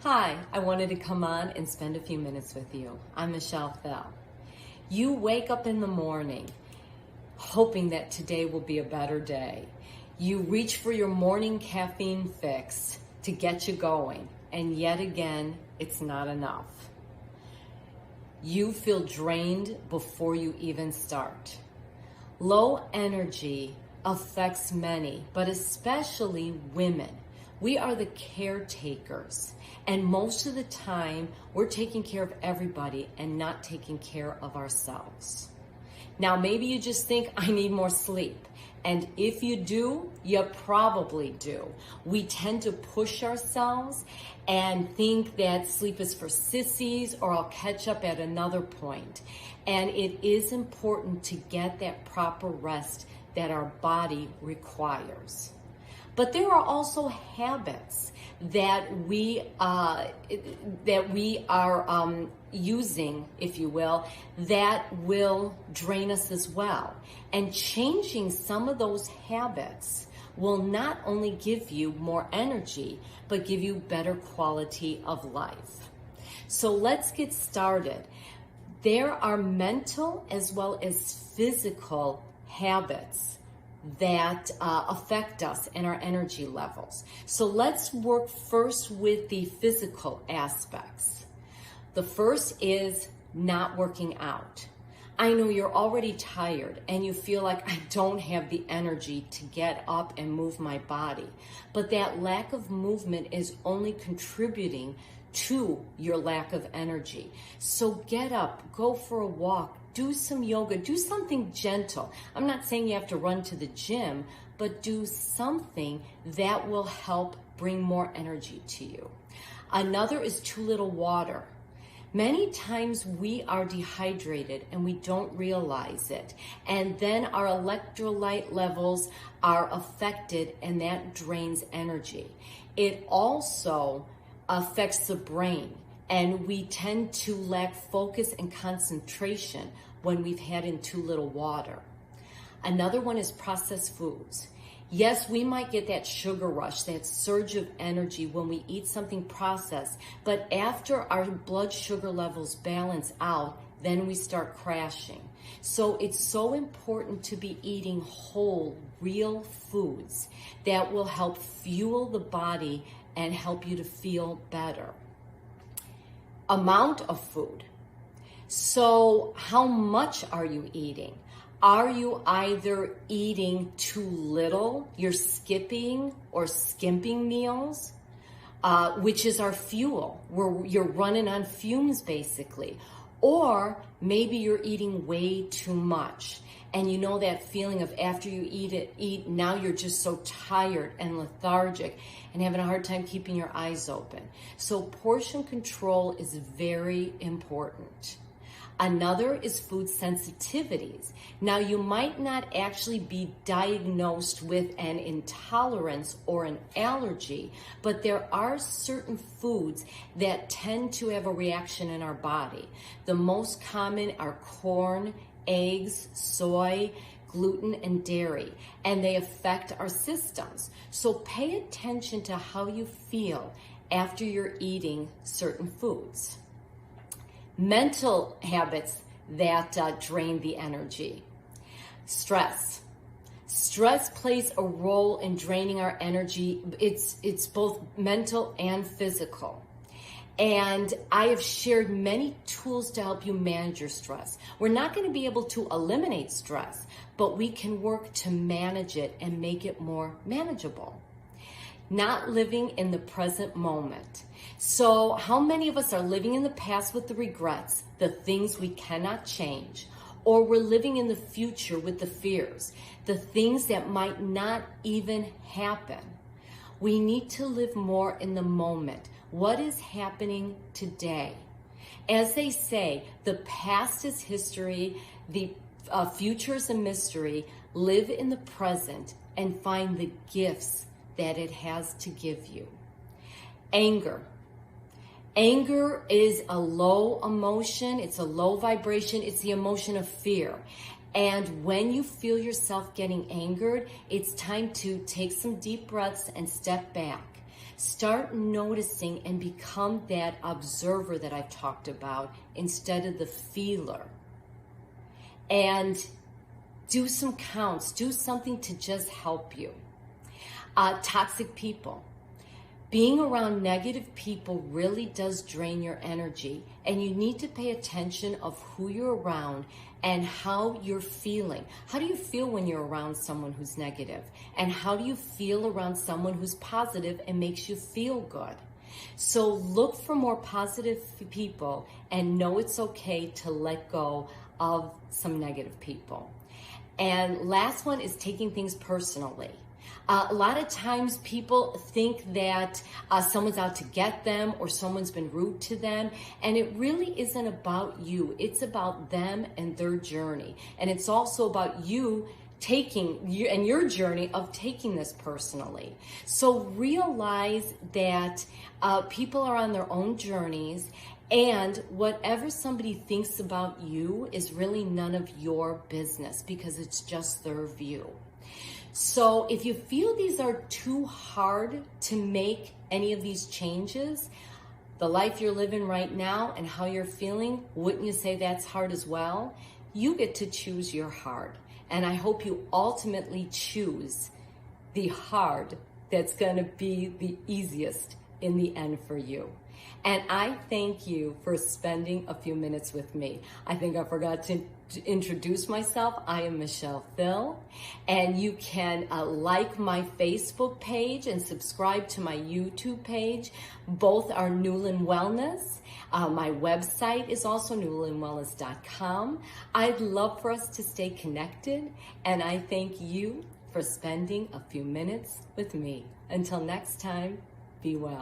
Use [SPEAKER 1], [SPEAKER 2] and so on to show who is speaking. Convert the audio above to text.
[SPEAKER 1] Hi, I wanted to come on and spend a few minutes with you. I'm Michele. You wake up in the morning hoping that today will be a better day. You reach for your morning caffeine fix to get you going, and yet again, it's not enough. You feel drained before you even start. Low energy affects many, but especially women. We are the caretakers, and most of the time we're taking care of everybody and not taking care of ourselves. Now, maybe you just think, I need more sleep. And if you do, you probably do. We tend to push ourselves and think that sleep is for sissies, or I'll catch up at another point. And it is important to get that proper rest that our body requires. But there are also habits that we are using, if you will, that will drain us as well. And changing some of those habits will not only give you more energy, but give you better quality of life. So let's get started. There are mental as well as physical habits that affect us and our energy levels. So let's work first with the physical aspects. The first is not working out. I know you're already tired and you feel like I don't have the energy to get up and move my body, but that lack of movement is only contributing to your lack of energy. So get up, go for a walk, do some yoga, do something gentle. I'm not saying you have to run to the gym, but do something that will help bring more energy to you. Another is too little water. Many times we are dehydrated and we don't realize it. And then our electrolyte levels are affected and that drains energy. It also affects the brain, and we tend to lack focus and concentration when we've had in too little water. Another one is processed foods. Yes, we might get that sugar rush, that surge of energy when we eat something processed, but after our blood sugar levels balance out, then we start crashing. So it's so important to be eating whole, real foods that will help fuel the body and help you to feel better. Amount of food. So how much are you eating? Are you either eating too little, you're skipping or skimping meals, which is our fuel, where you're running on fumes basically, or maybe you're eating way too much. And you know that feeling of after you eat, now you're just so tired and lethargic and having a hard time keeping your eyes open. So portion control is very important. Another is food sensitivities. Now, you might not actually be diagnosed with an intolerance or an allergy, but there are certain foods that tend to have a reaction in our body. The most common are corn, eggs, soy, gluten, and dairy, and they affect our systems. So pay attention to how you feel after you're eating certain foods. Mental habits that drain the energy. Stress. Stress plays a role in draining our energy. It's both mental and physical. And I have shared many tools to help you manage your stress. We're not going to be able to eliminate stress, but we can work to manage it and make it more manageable. Not living in the present moment. So how many of us are living in the past with the regrets, the things we cannot change, or we're living in the future with the fears, the things that might not even happen? We need to live more in the moment. What is happening today? As they say, the past is history, the future is a mystery. Live in the present and find the gifts that it has to give you. Anger. Anger is a low emotion, it's a low vibration, it's the emotion of fear. And when you feel yourself getting angered, it's time to take some deep breaths and step back. Start noticing and become that observer that I've talked about instead of the feeler. And do some counts, do something to just help you. Toxic people. Being around negative people really does drain your energy, and you need to pay attention of who you're around and how you're feeling. How do you feel when you're around someone who's negative? And how do you feel around someone who's positive and makes you feel good? So look for more positive people and know it's okay to let go of some negative people. And last one is taking things personally. A lot of times people think that someone's out to get them or someone's been rude to them, and it really isn't about you. It's about them and their journey. And it's also about you and your journey of taking this personally. So realize that people are on their own journeys, and whatever somebody thinks about you is really none of your business because it's just their view. So if you feel these are too hard to make any of these changes, the life you're living right now and how you're feeling, wouldn't you say that's hard as well? You get to choose your hard. And I hope you ultimately choose the hard that's going to be the easiest in the end for you. And I thank you for spending a few minutes with me. I think I forgot to introduce myself. I am Michele Phil, and you can like my Facebook page and subscribe to my YouTube page. Both are Newland Wellness. My website is also newlandwellness.com. I'd love for us to stay connected, and I thank you for spending a few minutes with me. Until next time, be well.